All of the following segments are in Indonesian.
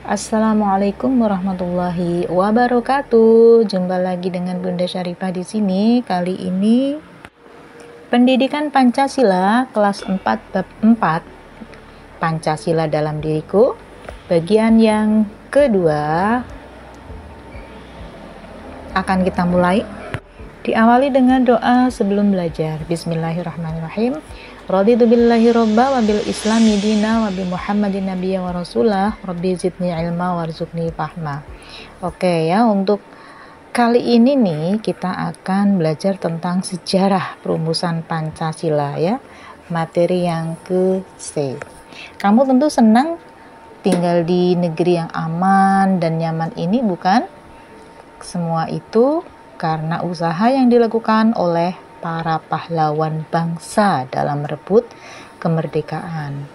Assalamualaikum warahmatullahi wabarakatuh. Jumpa lagi dengan Bunda Syarifah di sini. Kali ini Pendidikan Pancasila kelas 4 bab 4. Pancasila dalam diriku. Bagian yang kedua akan kita mulai. Diawali dengan doa sebelum belajar. Bismillahirrahmanirrahim. Raditu billahi robba wa bil islami dina wa bi muhammadin nabiyya wa rasulah rabbi zidni ilma warzuqni fahma. Oke ya, untuk kali ini nih kita akan belajar tentang sejarah perumusan Pancasila ya, materi yang ke-C. Kamu tentu senang tinggal di negeri yang aman dan nyaman ini, bukan? Semua itu karena usaha yang dilakukan oleh para pahlawan bangsa dalam merebut kemerdekaan.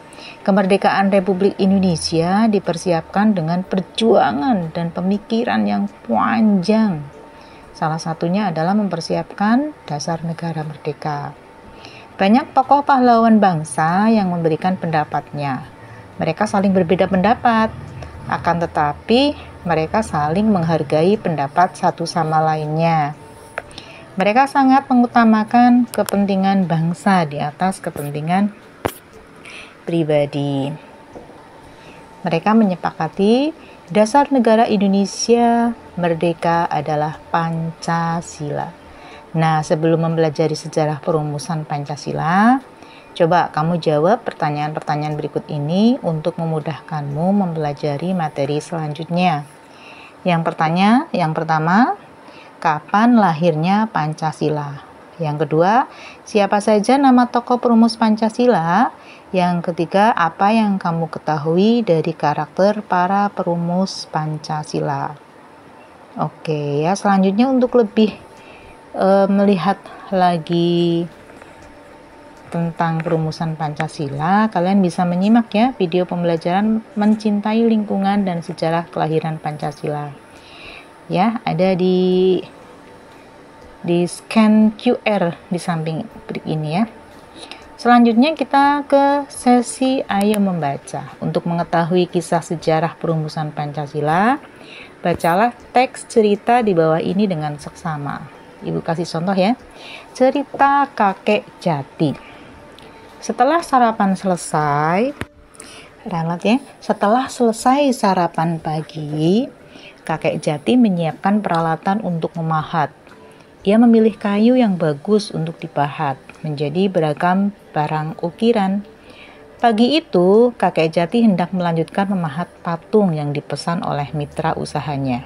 Kemerdekaan Republik Indonesia dipersiapkan dengan perjuangan dan pemikiran yang panjang. Salah satunya adalah mempersiapkan dasar negara merdeka. Banyak tokoh pahlawan bangsa yang memberikan pendapatnya. Mereka saling berbeda pendapat, akan tetapi mereka saling menghargai pendapat satu sama lainnya. Mereka sangat mengutamakan kepentingan bangsa di atas kepentingan pribadi. Mereka menyepakati dasar negara Indonesia merdeka adalah Pancasila. Nah, sebelum mempelajari sejarah perumusan Pancasila, coba kamu jawab pertanyaan-pertanyaan berikut ini untuk memudahkanmu mempelajari materi selanjutnya. Yang pertama, kapan lahirnya Pancasila? Yang kedua, siapa saja nama tokoh perumus Pancasila? Yang ketiga, apa yang kamu ketahui dari karakter para perumus Pancasila? Oke ya, selanjutnya untuk lebih melihat lagi tentang perumusan Pancasila, kalian bisa menyimak ya video pembelajaran Mencintai Lingkungan dan Sejarah Kelahiran Pancasila. Ya, ada di scan QR di samping ini ya. Selanjutnya kita ke sesi Ayo Membaca. Untuk mengetahui kisah sejarah perumusan Pancasila, bacalah teks cerita di bawah ini dengan seksama. Ibu kasih contoh ya. Cerita Kakek Jati. Setelah sarapan selesai, setelah selesai sarapan pagi, Kakek Jati menyiapkan peralatan untuk memahat. Ia memilih kayu yang bagus untuk dipahat menjadi beragam barang ukiran. Pagi itu, Kakek Jati hendak melanjutkan memahat patung yang dipesan oleh mitra usahanya.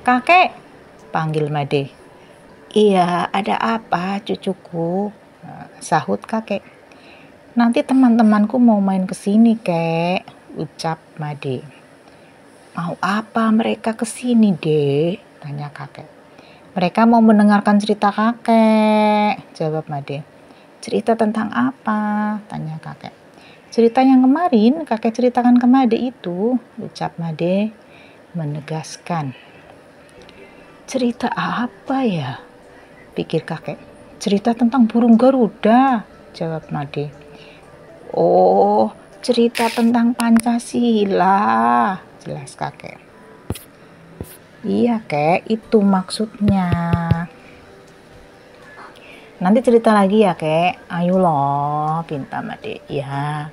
"Kakek," panggil Made. "Iya, ada apa, cucuku?" sahut kakek. "Nanti teman-temanku mau main ke sini, Kek," ucap Made. "Mau apa mereka ke sini, Dek?" tanya kakek. "Mereka mau mendengarkan cerita kakek," jawab Made. "Cerita tentang apa?" tanya kakek. "Cerita yang kemarin kakek ceritakan ke Made itu," ucap Made menegaskan. "Cerita apa ya?" pikir kakek. "Cerita tentang burung Garuda," jawab Made. "Oh, cerita tentang Pancasila," jelas kakek. "Iya, Kek, itu maksudnya." "Nanti cerita lagi ya, Kek. Ayo loh," pinta Made. "Ya,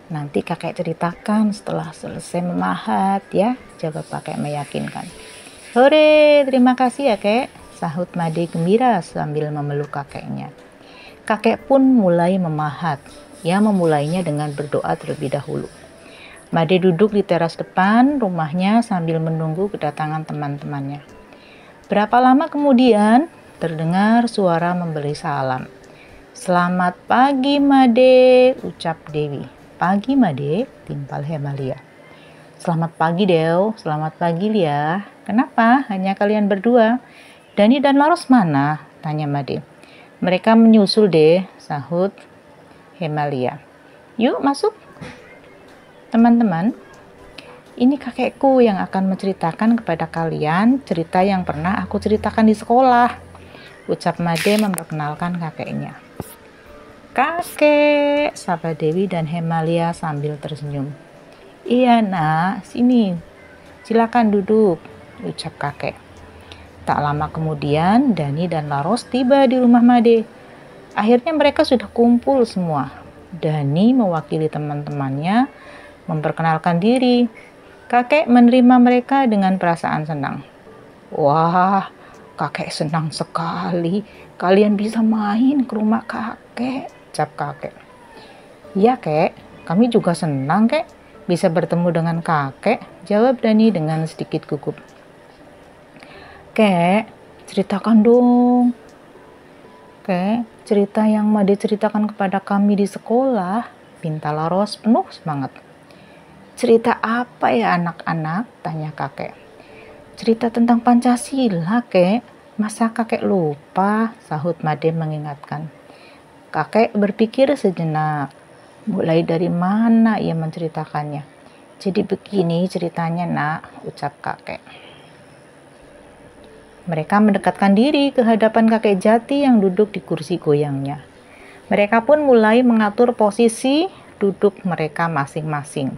nanti kakek ceritakan setelah selesai memahat ya," jawab kakek meyakinkan. "Hore, terima kasih ya, Kek," sahut Made gembira sambil memeluk kakeknya. Kakek pun mulai memahat. Ia memulainya dengan berdoa terlebih dahulu. Made duduk di teras depan rumahnya sambil menunggu kedatangan teman-temannya. Berapa lama kemudian terdengar suara memberi salam. "Selamat pagi, Made," ucap Dewi. "Pagi, Made," timpal Hemalia. "Selamat pagi, Deo. Selamat pagi, Lia. Kenapa hanya kalian berdua? Dani dan Laros mana?" tanya Made. "Mereka menyusul deh," sahut Hemalia. "Yuk masuk. Teman-teman, ini kakekku yang akan menceritakan kepada kalian cerita yang pernah aku ceritakan di sekolah," ucap Made memperkenalkan kakeknya. "Kakek," sapa Dewi dan Hemalia sambil tersenyum. Iya nak, sini, silakan duduk, ucap kakek. Tak lama kemudian, Dani dan Laros tiba di rumah Made. Akhirnya mereka sudah kumpul semua. Dani mewakili teman-temannya memperkenalkan diri. Kakek menerima mereka dengan perasaan senang. Wah, kakek senang sekali. Kalian bisa main ke rumah kakek, ucap kakek. Iya kek, kami juga senang kek bisa bertemu dengan kakek, jawab Dani dengan sedikit gugup. Kek, ceritakan dong. Kek, cerita yang Made ceritakan kepada kami di sekolah, pinta Laros penuh semangat. Cerita apa ya anak-anak? Tanya kakek. Cerita tentang Pancasila, kek. Masa kakek lupa? Sahut Made mengingatkan. Kakek berpikir sejenak. Mulai dari mana ia menceritakannya? Jadi begini ceritanya nak, ucap kakek. Mereka mendekatkan diri ke hadapan kakek Jati yang duduk di kursi goyangnya. Mereka pun mulai mengatur posisi duduk mereka masing-masing.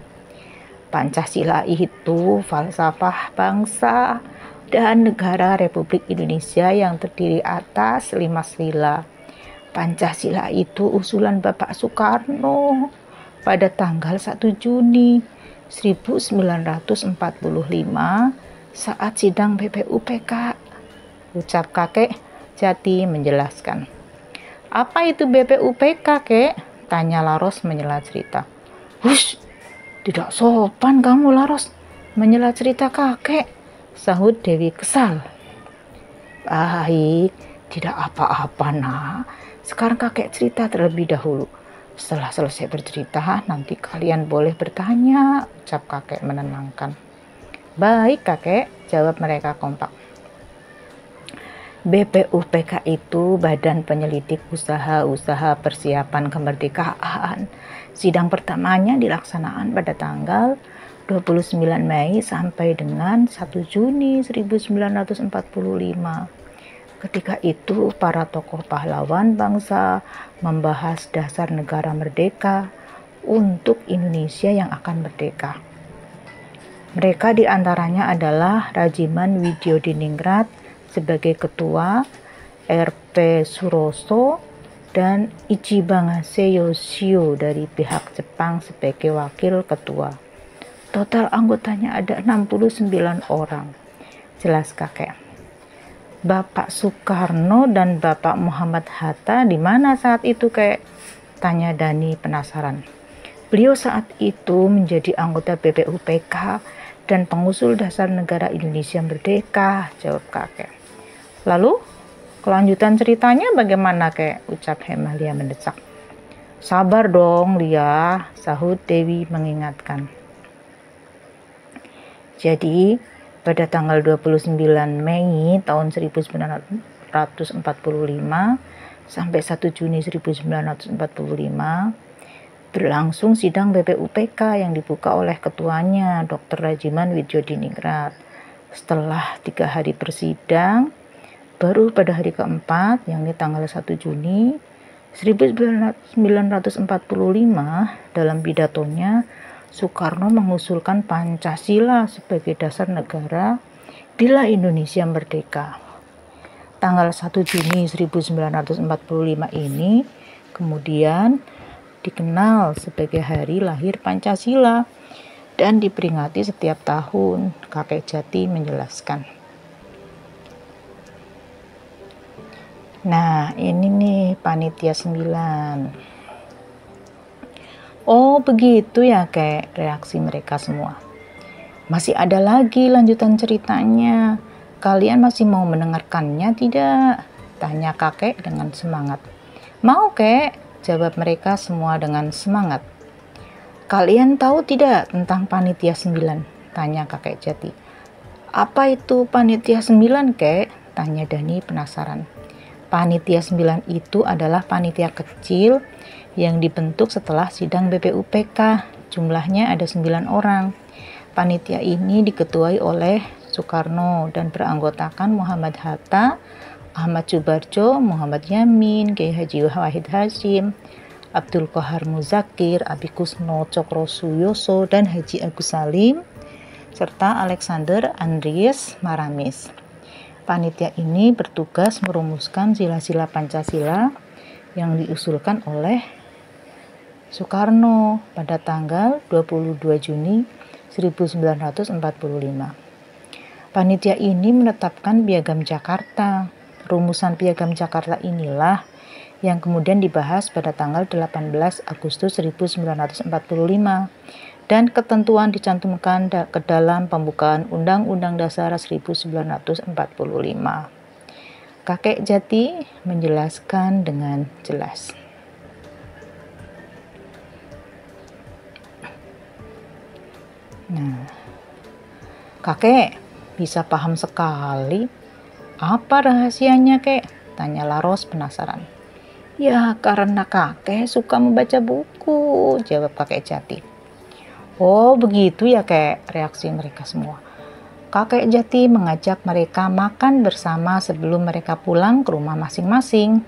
Pancasila itu falsafah bangsa dan negara Republik Indonesia yang terdiri atas 5 sila. Pancasila itu usulan Bapak Soekarno pada tanggal 1 Juni 1945 saat sidang BPUPK. Ucap kakek Jati menjelaskan. Apa itu BPUPK, kek? Tanya Laros menyela cerita. Hush, tidak sopan kamu Laros, menyela cerita kakek, sahut Dewi kesal. Baik, tidak apa-apa nak. Sekarang kakek cerita terlebih dahulu. Setelah selesai bercerita, nanti kalian boleh bertanya, ucap kakek menenangkan. Baik kakek, jawab mereka kompak. BPUPK itu Badan Penyelidik Usaha-Usaha Persiapan Kemerdekaan. Sidang pertamanya dilaksanakan pada tanggal 29 Mei sampai dengan 1 Juni 1945. Ketika itu para tokoh pahlawan bangsa membahas dasar negara merdeka untuk Indonesia yang akan merdeka. Mereka diantaranya adalah Rajiman Widyodiningrat sebagai ketua, R.P. Suroso, dan Ichibangase Yoshio dari pihak Jepang sebagai wakil ketua. Total anggotanya ada 69 orang, jelas kakek. Bapak Soekarno dan Bapak Muhammad Hatta di mana saat itu, kek? Tanya Dani penasaran. Beliau saat itu menjadi anggota BPUPK dan pengusul dasar negara Indonesia merdeka, jawab kakek. Lalu, kelanjutan ceritanya bagaimana, kek? Ucap Hemalia mendesak. Sabar dong, Lia, sahut Dewi mengingatkan. Jadi, pada tanggal 29 Mei tahun 1945 sampai 1 Juni 1945, berlangsung sidang BPUPK yang dibuka oleh ketuanya, Dr. Rajiman Widyodiningrat. Setelah 3 hari bersidang, baru pada hari keempat, yakni tanggal 1 Juni 1945, dalam pidatonya, Soekarno mengusulkan Pancasila sebagai dasar negara bila Indonesia merdeka. Tanggal 1 Juni 1945 ini kemudian dikenal sebagai hari lahir Pancasila dan diperingati setiap tahun, kakek Jati menjelaskan. Nah, ini nih panitia 9. Oh, begitu ya, kek, reaksi mereka semua. Masih ada lagi lanjutan ceritanya. Kalian masih mau mendengarkannya tidak? Tanya kakek dengan semangat. Mau, kek, jawab mereka semua dengan semangat. Kalian tahu tidak tentang panitia 9? Tanya kakek Jati. Apa itu panitia 9, kek? Tanya Dani penasaran. Panitia 9 itu adalah panitia kecil yang dibentuk setelah sidang BPUPK. Jumlahnya ada 9 orang. Panitia ini diketuai oleh Soekarno dan beranggotakan Muhammad Hatta, Ahmad Subarjo, Muhammad Yamin, Kiai Haji Wahid Hasyim, Abdul Qahar Muzakir, Abi Kusno Cokrosuyoso, dan Haji Agus Salim, serta Alexander Andries Maramis. Panitia ini bertugas merumuskan sila-sila Pancasila yang diusulkan oleh Soekarno pada tanggal 22 Juni 1945. Panitia ini menetapkan Piagam Jakarta. Rumusan Piagam Jakarta inilah yang kemudian dibahas pada tanggal 18 Agustus 1945 dan ketentuan dicantumkan ke dalam pembukaan Undang-Undang Dasar 1945. Kakek Jati menjelaskan dengan jelas. Nah, kakek bisa paham sekali. Apa rahasianya, kek? Tanya Laros penasaran. Ya, karena kakek suka membaca buku, jawab kakek Jati. Oh, begitu ya, kek, reaksi mereka semua. Kakek Jati mengajak mereka makan bersama sebelum mereka pulang ke rumah masing-masing.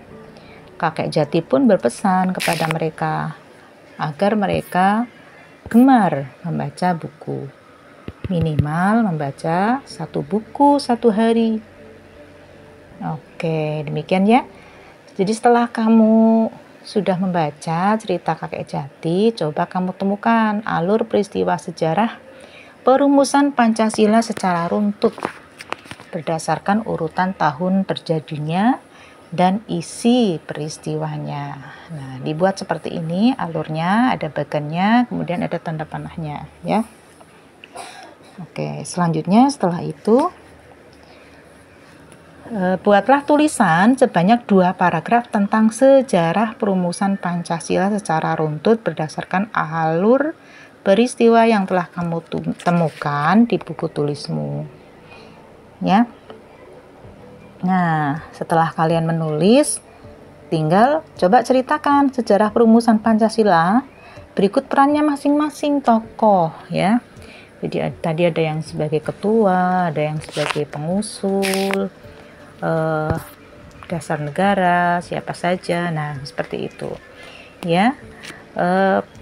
Kakek Jati pun berpesan kepada mereka agar mereka gemar membaca buku. Minimal membaca 1 buku 1 hari. Oke, demikian ya. Jadi setelah kamu sudah membaca cerita kakek Jati, coba kamu temukan alur peristiwa sejarah perumusan Pancasila secara runtut berdasarkan urutan tahun terjadinya dan isi peristiwanya. Nah, dibuat seperti ini alurnya, ada bagannya, kemudian ada tanda panahnya ya. Oke, selanjutnya setelah itu buatlah tulisan sebanyak 2 paragraf tentang sejarah perumusan Pancasila secara runtut berdasarkan alur peristiwa yang telah kamu temukan di buku tulismu. Ya. Nah, setelah kalian menulis, tinggal coba ceritakan sejarah perumusan Pancasila. Berikut perannya masing-masing tokoh, ya. Jadi tadi ada yang sebagai ketua, ada yang sebagai pengusul, dasar negara, siapa saja. Nah, seperti itu ya.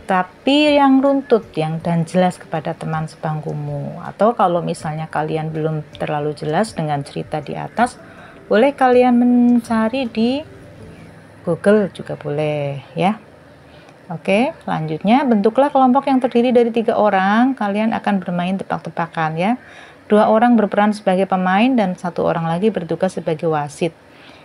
Tapi yang runtut dan jelas kepada teman sebangkumu, atau kalau misalnya kalian belum terlalu jelas dengan cerita di atas, boleh kalian mencari di Google juga boleh ya. Oke, selanjutnya bentuklah kelompok yang terdiri dari 3 orang. Kalian akan bermain tebak-tebakan ya. 2 orang berperan sebagai pemain dan 1 orang lagi bertugas sebagai wasit.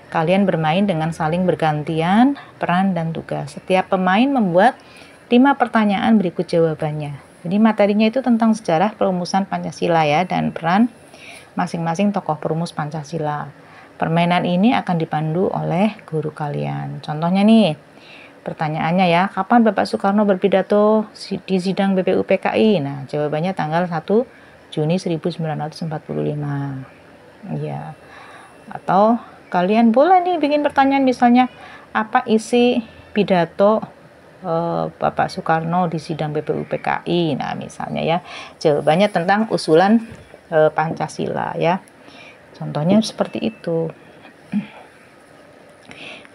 Kalian bermain dengan saling bergantian peran dan tugas. Setiap pemain membuat 5 pertanyaan berikut jawabannya. Jadi materinya itu tentang sejarah perumusan Pancasila ya, dan peran masing-masing tokoh perumus Pancasila. Permainan ini akan dipandu oleh guru kalian. Contohnya nih, pertanyaannya ya, kapan Bapak Soekarno berpidato di sidang BPUPKI? Nah, jawabannya tanggal 1 Juni 1945. Ya. Atau kalian boleh nih bikin pertanyaan misalnya, apa isi pidato Bapak Soekarno di sidang BPUPKI? Nah, misalnya ya, jawabannya tentang usulan Pancasila ya. Contohnya seperti itu.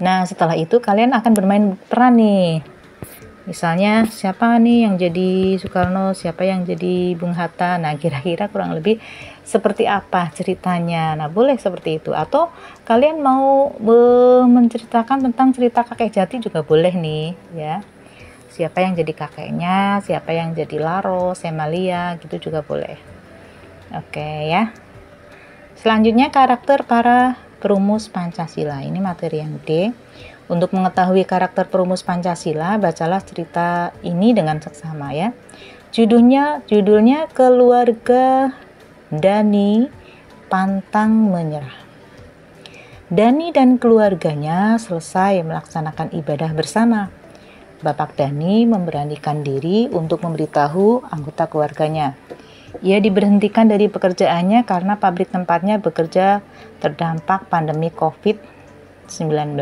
Nah, setelah itu kalian akan bermain peran nih. Misalnya siapa nih yang jadi Soekarno, siapa yang jadi Bung Hatta. Nah, kira-kira kurang lebih seperti apa ceritanya. Nah, boleh seperti itu. Atau kalian mau menceritakan tentang cerita kakek Jati juga boleh nih ya. Siapa yang jadi kakeknya, siapa yang jadi Laro, Semalia, gitu juga boleh. Oke ya. Selanjutnya karakter para perumus Pancasila. Ini materi yang D. Untuk mengetahui karakter perumus Pancasila, bacalah cerita ini dengan seksama ya. Judulnya Keluarga Dani Pantang Menyerah. Dani dan keluarganya selesai melaksanakan ibadah bersama. Bapak Dani memberanikan diri untuk memberitahu anggota keluarganya. Ia diberhentikan dari pekerjaannya karena pabrik tempatnya bekerja terdampak pandemi COVID-19.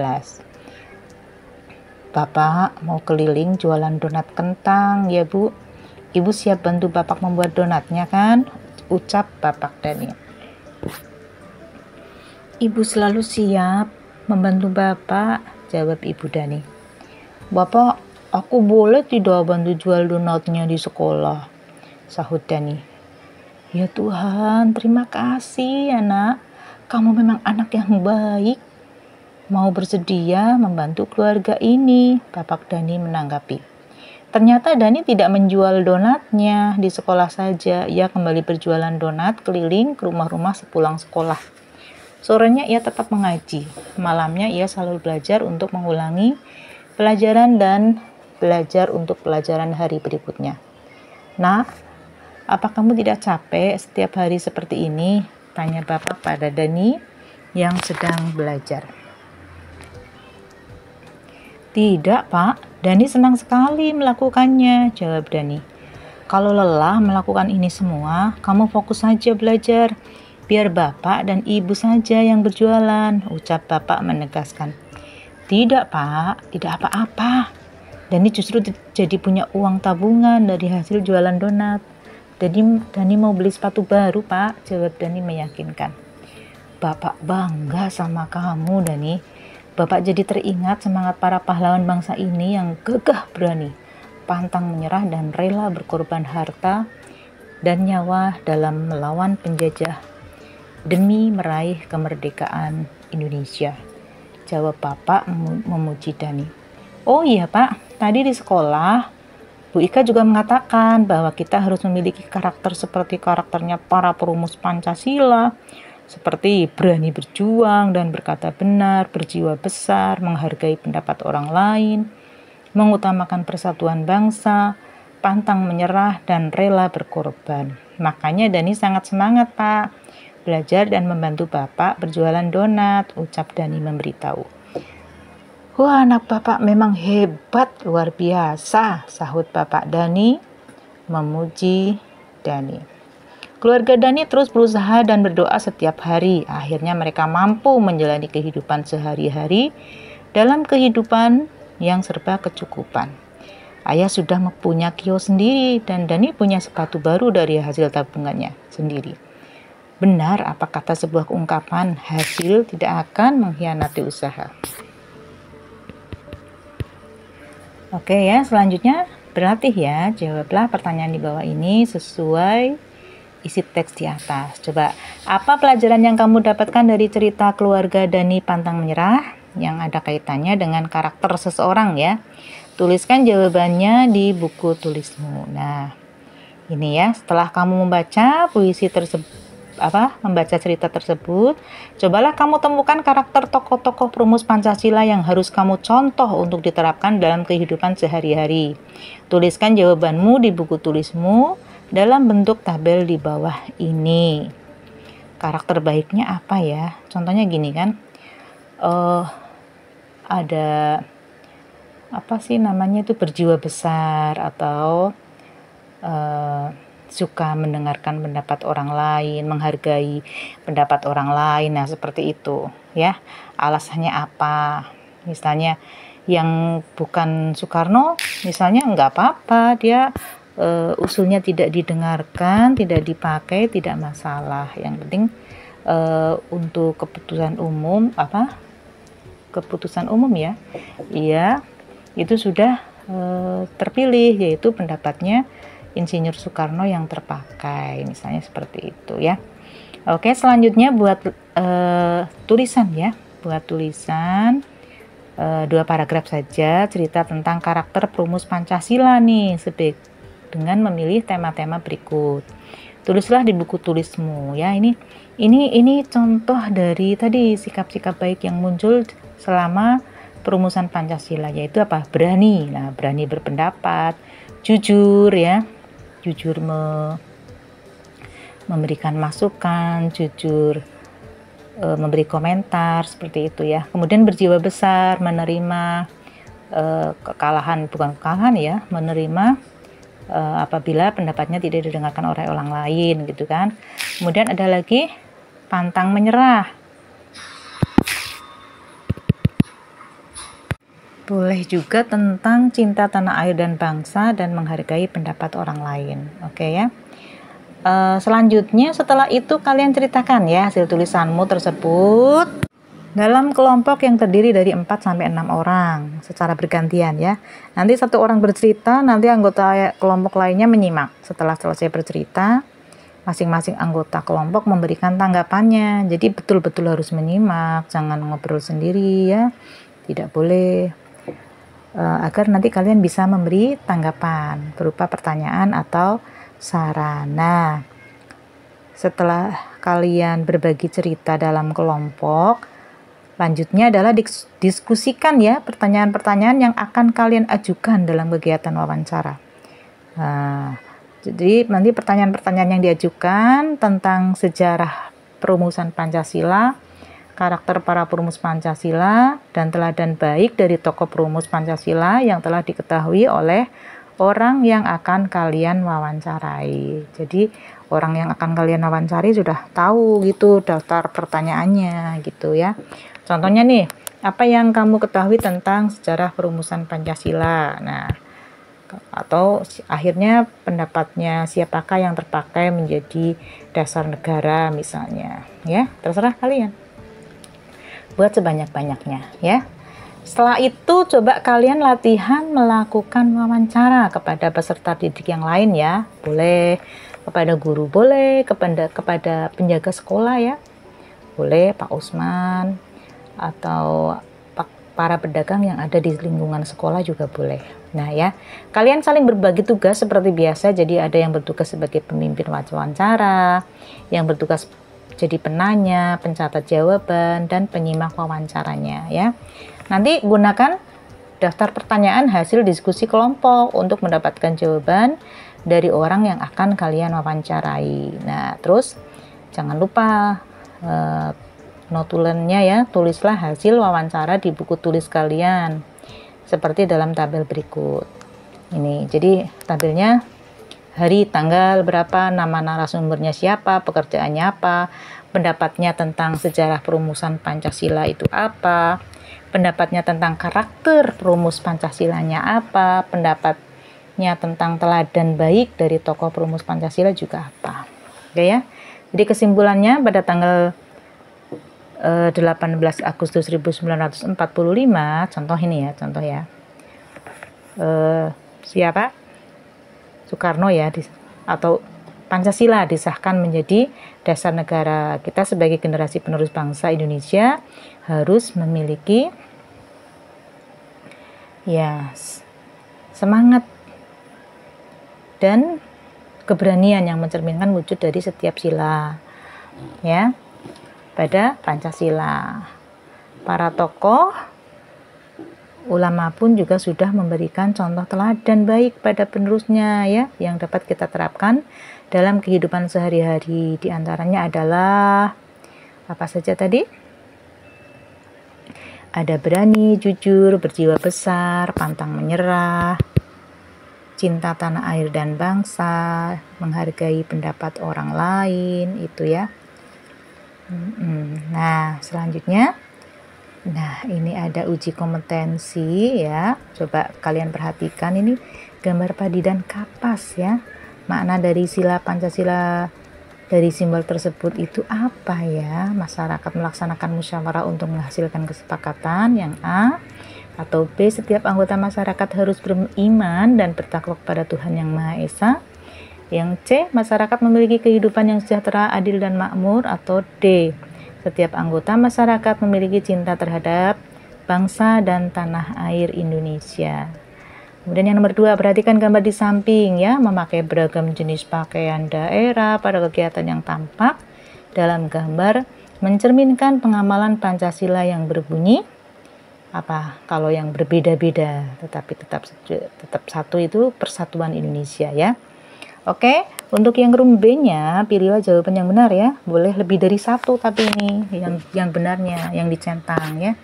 Bapak mau keliling jualan donat kentang ya Bu. Ibu siap bantu Bapak membuat donatnya kan? Ucap Bapak Dani. Ibu selalu siap membantu Bapak, jawab Ibu Dani. Bapak Aku boleh tidak bantu jual donatnya di sekolah? Sahut Dani. Ya Tuhan, terima kasih ya nak. Kamu memang anak yang baik. Mau bersedia membantu keluarga ini, Bapak Dani menanggapi. Ternyata Dani tidak menjual donatnya di sekolah saja. Ia kembali berjualan donat keliling ke rumah-rumah sepulang sekolah. Sorenya ia tetap mengaji. Malamnya ia selalu belajar untuk mengulangi pelajaran dan belajar untuk pelajaran hari berikutnya. Nak, apa kamu tidak capek setiap hari seperti ini? Tanya bapak pada Dani yang sedang belajar. Tidak, Pak. Dani senang sekali melakukannya, jawab Dani. Kalau lelah melakukan ini semua, kamu fokus saja belajar. Biar bapak dan ibu saja yang berjualan, ucap bapak menegaskan. Tidak, Pak. Tidak apa-apa. Dani justru jadi punya uang tabungan dari hasil jualan donat. Dani mau beli sepatu baru, Pak, jawab Dani meyakinkan. Bapak bangga sama kamu, Dani. Bapak jadi teringat semangat para pahlawan bangsa ini yang gagah berani, pantang menyerah dan rela berkorban harta dan nyawa dalam melawan penjajah demi meraih kemerdekaan Indonesia. Jawab Bapak memuji Dani. Oh iya Pak, tadi di sekolah Bu Ika juga mengatakan bahwa kita harus memiliki karakter seperti karakternya para perumus Pancasila, seperti berani berjuang dan berkata benar, berjiwa besar, menghargai pendapat orang lain, mengutamakan persatuan bangsa, pantang menyerah, dan rela berkorban. Makanya Dani sangat semangat, Pak, belajar dan membantu Bapak berjualan donat, ucap Dani memberitahu. Wah, anak Bapak memang hebat, luar biasa, sahut Bapak Dani memuji Dani. Keluarga Dani terus berusaha dan berdoa setiap hari. Akhirnya mereka mampu menjalani kehidupan sehari-hari dalam kehidupan yang serba kecukupan. Ayah sudah punya kios sendiri dan Dani punya sepatu baru dari hasil tabungannya sendiri. Benar apa kata sebuah ungkapan, hasil tidak akan mengkhianati usaha. Oke ya, selanjutnya berlatih ya. Jawablah pertanyaan di bawah ini sesuai isi teks di atas. Coba, apa pelajaran yang kamu dapatkan dari cerita keluarga Dani pantang menyerah yang ada kaitannya dengan karakter seseorang ya? Tuliskan jawabannya di buku tulismu. Nah, ini ya, setelah kamu membaca puisi tersebut, membaca cerita tersebut, cobalah kamu temukan karakter tokoh-tokoh perumus Pancasila yang harus kamu contoh untuk diterapkan dalam kehidupan sehari-hari. Tuliskan jawabanmu di buku tulismu dalam bentuk tabel di bawah ini. Karakter baiknya apa ya? Contohnya gini kan, ada apa sih namanya itu, berjiwa besar atau suka mendengarkan pendapat orang lain, menghargai pendapat orang lain. Nah, seperti itu ya. Alasannya apa? Misalnya yang bukan Soekarno, misalnya nggak apa-apa, dia usulnya tidak didengarkan, tidak dipakai, tidak masalah. Yang penting untuk keputusan umum ya, iya itu sudah terpilih, yaitu pendapatnya Insinyur Soekarno yang terpakai, misalnya seperti itu ya. Oke, selanjutnya buat tulisan ya, buat tulisan 2 paragraf saja cerita tentang karakter perumus Pancasila nih, dengan memilih tema-tema berikut. Tulislah di buku tulismu ya. Ini contoh dari tadi sikap-sikap baik yang muncul selama perumusan Pancasila, yaitu apa? Berani. Nah, berani berpendapat, jujur ya. Jujur memberikan masukan, jujur memberi komentar, seperti itu ya. Kemudian berjiwa besar, menerima kekalahan, bukan kekalahan ya, menerima apabila pendapatnya tidak didengarkan oleh orang lain gitu kan. Kemudian ada lagi pantang menyerah. Boleh juga tentang cinta tanah air dan bangsa dan menghargai pendapat orang lain. Oke ya. Selanjutnya setelah itu kalian ceritakan ya hasil tulisanmu tersebut Dalam kelompok yang terdiri dari 4 sampai 6 orang secara bergantian ya. Nanti satu orang bercerita, nanti anggota kelompok lainnya menyimak. Setelah selesai bercerita, masing-masing anggota kelompok memberikan tanggapannya. Jadi betul-betul harus menyimak, jangan ngobrol sendiri ya. Tidak boleh. Agar nanti kalian bisa memberi tanggapan berupa pertanyaan atau saran. Nah, setelah kalian berbagi cerita dalam kelompok, lanjutnya adalah diskusikan ya pertanyaan-pertanyaan yang akan kalian ajukan dalam kegiatan wawancara. Nah, jadi nanti pertanyaan-pertanyaan yang diajukan tentang sejarah perumusan Pancasila, karakter para perumus Pancasila, dan teladan baik dari tokoh perumus Pancasila yang telah diketahui oleh orang yang akan kalian wawancarai. Jadi orang yang akan kalian wawancari sudah tahu gitu daftar pertanyaannya gitu ya. Contohnya nih, apa yang kamu ketahui tentang sejarah perumusan Pancasila? Nah, atau akhirnya pendapatnya siapakah yang terpakai menjadi dasar negara misalnya ya, terserah kalian. Buat sebanyak-banyaknya ya. Setelah itu coba kalian latihan melakukan wawancara kepada peserta didik yang lain ya. Boleh kepada guru, boleh kepada penjaga sekolah ya. Boleh Pak Usman atau para pedagang yang ada di lingkungan sekolah juga boleh. Nah ya, kalian saling berbagi tugas seperti biasa. Jadi ada yang bertugas sebagai pemimpin wawancara, yang bertugas jadi penanya, pencatat jawaban, dan penyimak wawancaranya ya. Nanti gunakan daftar pertanyaan hasil diskusi kelompok untuk mendapatkan jawaban dari orang yang akan kalian wawancarai. Nah, terus jangan lupa notulennya ya, tulislah hasil wawancara di buku tulis kalian seperti dalam tabel berikut. Ini, jadi tabelnya hari, tanggal berapa, nama narasumbernya siapa, pekerjaannya apa, pendapatnya tentang sejarah perumusan Pancasila itu apa, pendapatnya tentang karakter perumus Pancasilanya apa, pendapatnya tentang teladan baik dari tokoh perumus Pancasila juga apa. Oke ya. Jadi kesimpulannya pada tanggal 18 Agustus 1945, contoh ini ya, contoh ya. Siapa? Soekarno ya, atau Pancasila disahkan menjadi dasar negara. Kita sebagai generasi penerus bangsa Indonesia harus memiliki ya semangat dan keberanian yang mencerminkan wujud dari setiap sila ya pada Pancasila. Para tokoh ulama pun juga sudah memberikan contoh teladan baik pada penerusnya ya, yang dapat kita terapkan dalam kehidupan sehari-hari. Di antaranya adalah apa saja tadi? Ada berani, jujur, berjiwa besar, pantang menyerah, cinta tanah air dan bangsa, menghargai pendapat orang lain, itu ya. Nah, selanjutnya, nah ini ada uji kompetensi ya. Coba kalian perhatikan ini gambar padi dan kapas ya. Makna dari sila Pancasila dari simbol tersebut itu apa ya? Masyarakat melaksanakan musyawarah untuk menghasilkan kesepakatan yang A. Atau B, setiap anggota masyarakat harus beriman dan bertakwa kepada Tuhan Yang Maha Esa. Yang C, masyarakat memiliki kehidupan yang sejahtera, adil dan makmur. Atau D, setiap anggota masyarakat memiliki cinta terhadap bangsa dan tanah air Indonesia. Kemudian yang nomor 2, perhatikan gambar di samping ya, memakai beragam jenis pakaian daerah pada kegiatan yang tampak dalam gambar mencerminkan pengamalan Pancasila yang berbunyi apa? Kalau yang berbeda-beda tetapi tetap satu itu persatuan Indonesia ya. Oke, untuk yang room B-nya pilihlah jawaban yang benar ya. Boleh lebih dari satu tapi ini yang benarnya yang dicentang ya.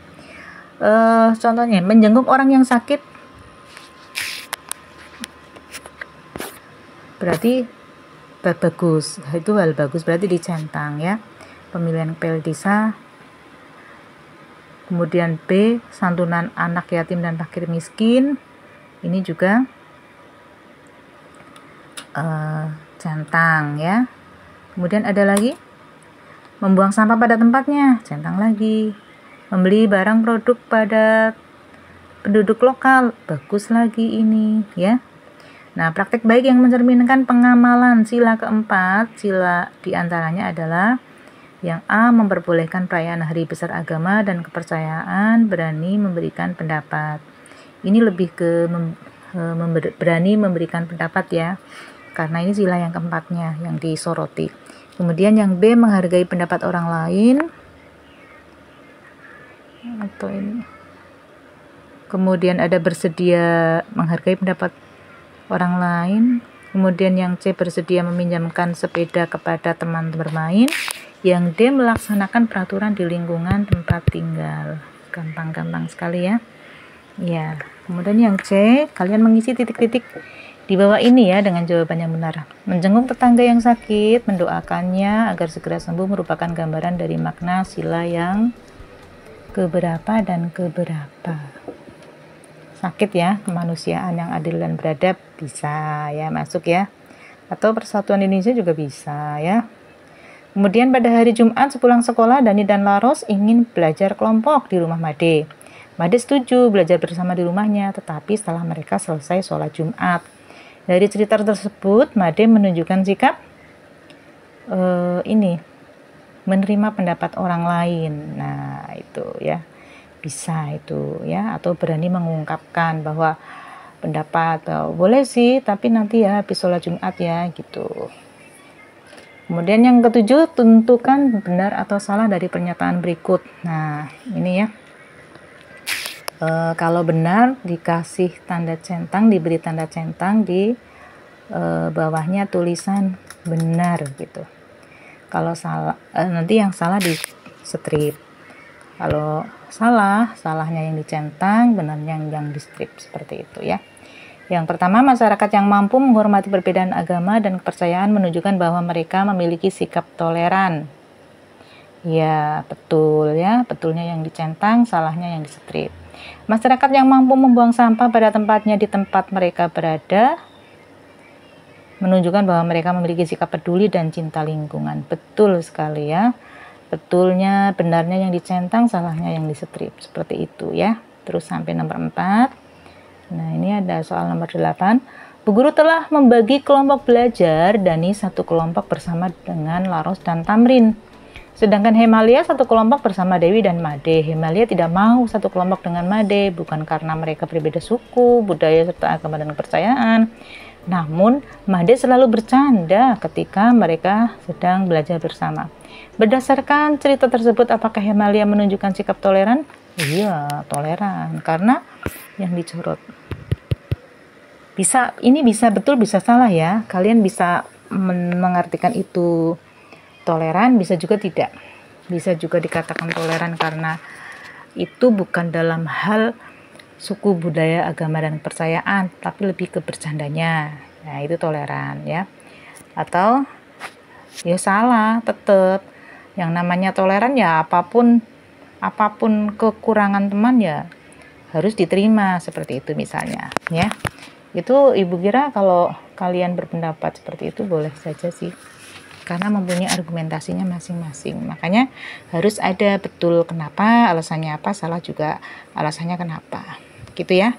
Contohnya menjenguk orang yang sakit berarti bagus, itu hal bagus berarti dicentang ya. Pemilihan kepala desa. Kemudian B, santunan anak yatim dan fakir miskin, ini juga centang ya. Kemudian ada lagi membuang sampah pada tempatnya, centang lagi. membeli barang produk pada penduduk lokal, bagus lagi ini ya. Nah, praktek baik yang mencerminkan pengamalan sila keempat, sila diantaranya adalah yang A, memperbolehkan perayaan hari besar agama dan kepercayaan, berani memberikan pendapat. Ini lebih ke berani memberikan pendapat ya, karena ini sila yang keempatnya yang disoroti. Kemudian yang B, menghargai pendapat orang lain, atau ini. Kemudian ada bersedia menghargai pendapat orang lain. Kemudian yang C, bersedia meminjamkan sepeda kepada teman bermain. Yang D, melaksanakan peraturan di lingkungan tempat tinggal. Gampang-gampang sekali ya. Ya, kemudian yang C, kalian mengisi titik-titik di bawah ini ya dengan jawaban yang benar. Menjenguk tetangga yang sakit, mendoakannya agar segera sembuh merupakan gambaran dari makna sila yang keberapa dan keberapa. Sakit ya, kemanusiaan yang adil dan beradab bisa ya masuk ya. Atau Persatuan Indonesia juga bisa ya. Kemudian pada hari Jumat sepulang sekolah, Dani dan Laros ingin belajar kelompok di rumah Made. Made setuju belajar bersama di rumahnya, tetapi setelah mereka selesai sholat Jumat. Dari cerita tersebut, Made menunjukkan sikap menerima pendapat orang lain. Nah, itu ya. Bisa itu ya, atau berani mengungkapkan bahwa pendapat boleh sih, tapi nanti ya habis sholat Jumat ya gitu. Kemudian yang ketujuh, tentukan benar atau salah dari pernyataan berikut. Nah, ini ya. Kalau benar dikasih tanda centang, diberi tanda centang di bawahnya tulisan benar gitu. Kalau salah, nanti yang salah di strip. Kalau salah, salahnya yang dicentang, benarnya yang di strip, seperti itu ya. Yang pertama, masyarakat yang mampu menghormati perbedaan agama dan kepercayaan menunjukkan bahwa mereka memiliki sikap toleran. Ya, betul ya, betulnya yang dicentang, salahnya yang di strip. Masyarakat yang mampu membuang sampah pada tempatnya di tempat mereka berada menunjukkan bahwa mereka memiliki sikap peduli dan cinta lingkungan. Betul sekali ya. Betulnya, benarnya yang dicentang, salahnya yang di strip. Seperti itu ya. Terus sampai nomor 4. Nah, ini ada soal nomor 8. Bu guru telah membagi kelompok belajar Dani satu kelompok bersama dengan Laros dan Tamrin. Sedangkan Hemalia satu kelompok bersama Dewi dan Made. Hemalia tidak mau satu kelompok dengan Made, bukan karena mereka berbeda suku, budaya, serta agama dan kepercayaan. Namun, Made selalu bercanda ketika mereka sedang belajar bersama. Berdasarkan cerita tersebut, apakah Hemalia menunjukkan sikap toleran? Iya, toleran. Karena yang dicorot. Ini bisa betul, bisa salah ya. Kalian bisa mengartikan itu toleran, bisa juga tidak. Bisa juga dikatakan toleran karena itu bukan dalam hal suku, budaya, agama, dan kepercayaan, tapi lebih ke bercandanya. Nah, itu toleran ya. Atau ya salah, tetap. Yang namanya toleran ya apapun kekurangan teman ya harus diterima, seperti itu misalnya ya. Itu Ibu kira kalau kalian berpendapat seperti itu boleh saja sih, karena mempunyai argumentasinya masing-masing. Makanya harus ada betul kenapa, alasannya apa, salah juga alasannya kenapa. Gitu ya.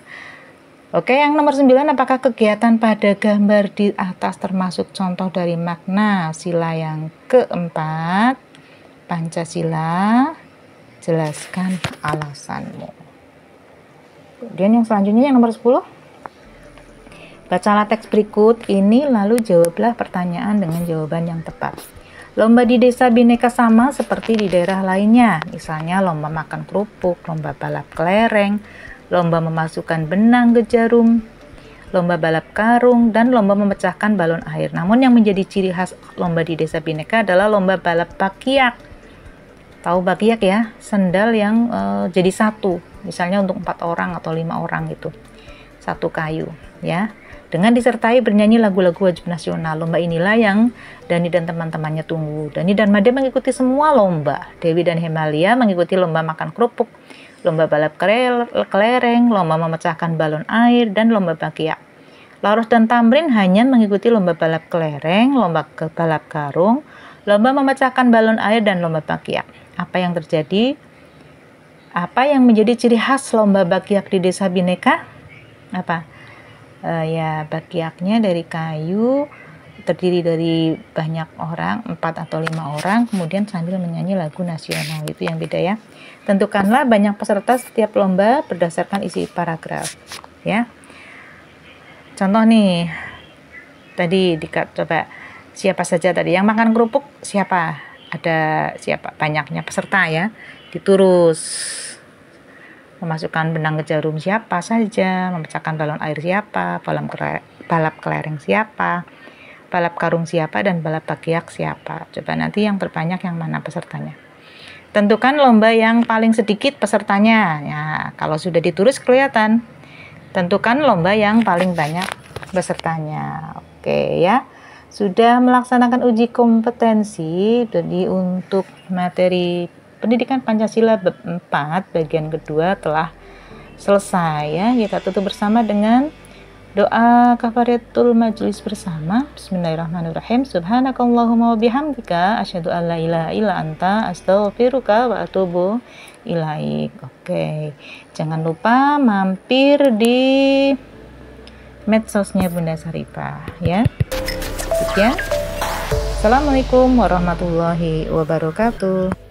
Oke, yang nomor 9, apakah kegiatan pada gambar di atas termasuk contoh dari makna sila yang keempat? Pancasila, jelaskan alasanmu. Kemudian yang selanjutnya yang nomor 10. Bacalah teks berikut ini lalu jawablah pertanyaan dengan jawaban yang tepat. Lomba di desa Bhinneka sama seperti di daerah lainnya, misalnya lomba makan kerupuk, lomba balap kelereng, lomba memasukkan benang ke jarum, lomba balap karung, dan lomba memecahkan balon air. Namun yang menjadi ciri khas lomba di desa Bhinneka adalah lomba balap bakyak. Tahu bakyak ya? Sendal yang jadi satu, misalnya untuk 4 orang atau 5 orang gitu. Satu kayu ya. Dengan disertai bernyanyi lagu-lagu wajib nasional. Lomba inilah yang Dani dan teman-temannya tunggu. Dani dan Made mengikuti semua lomba. Dewi dan Hemalia mengikuti lomba makan kerupuk, lomba balap kelereng, lomba memecahkan balon air, dan lomba bakyak. Laros dan Tamrin hanya mengikuti lomba balap kelereng, lomba balap karung, lomba memecahkan balon air, dan lomba bakyak. Apa yang terjadi? Apa yang menjadi ciri khas lomba bakyak di Desa Bineka? Apa? Ya, bakyaknya dari kayu, terdiri dari banyak orang, 4 atau 5 orang, kemudian sambil menyanyi lagu nasional. Itu yang beda ya. Tentukanlah banyak peserta setiap lomba berdasarkan isi paragraf. Ya. Contoh nih, tadi coba siapa saja tadi yang makan kerupuk, siapa? Ada siapa? Banyaknya peserta ya. Diturus. Memasukkan benang ke jarum siapa saja, memecahkan balon air siapa, balap kelereng siapa, balap karung siapa, dan balap bakyak siapa. Coba nanti yang terbanyak yang mana pesertanya. Tentukan lomba yang paling sedikit pesertanya. Ya, kalau sudah ditulis kelihatan. Tentukan lomba yang paling banyak pesertanya. Oke ya. Sudah melaksanakan uji kompetensi. Jadi untuk materi Pendidikan Pancasila bab 4 bagian kedua telah selesai ya. Kita tutup bersama dengan doa kafaratul majlis bersama. Bismillahirrahmanirrahim. Subhanakallahumma wa bihamdika asyhadu an la ilaha illa anta astaghfiruka wa atubu ilaik. Oke. Jangan lupa mampir di medsosnya Bunda Saripah ya. Sekian. Assalamualaikum warahmatullahi wabarakatuh.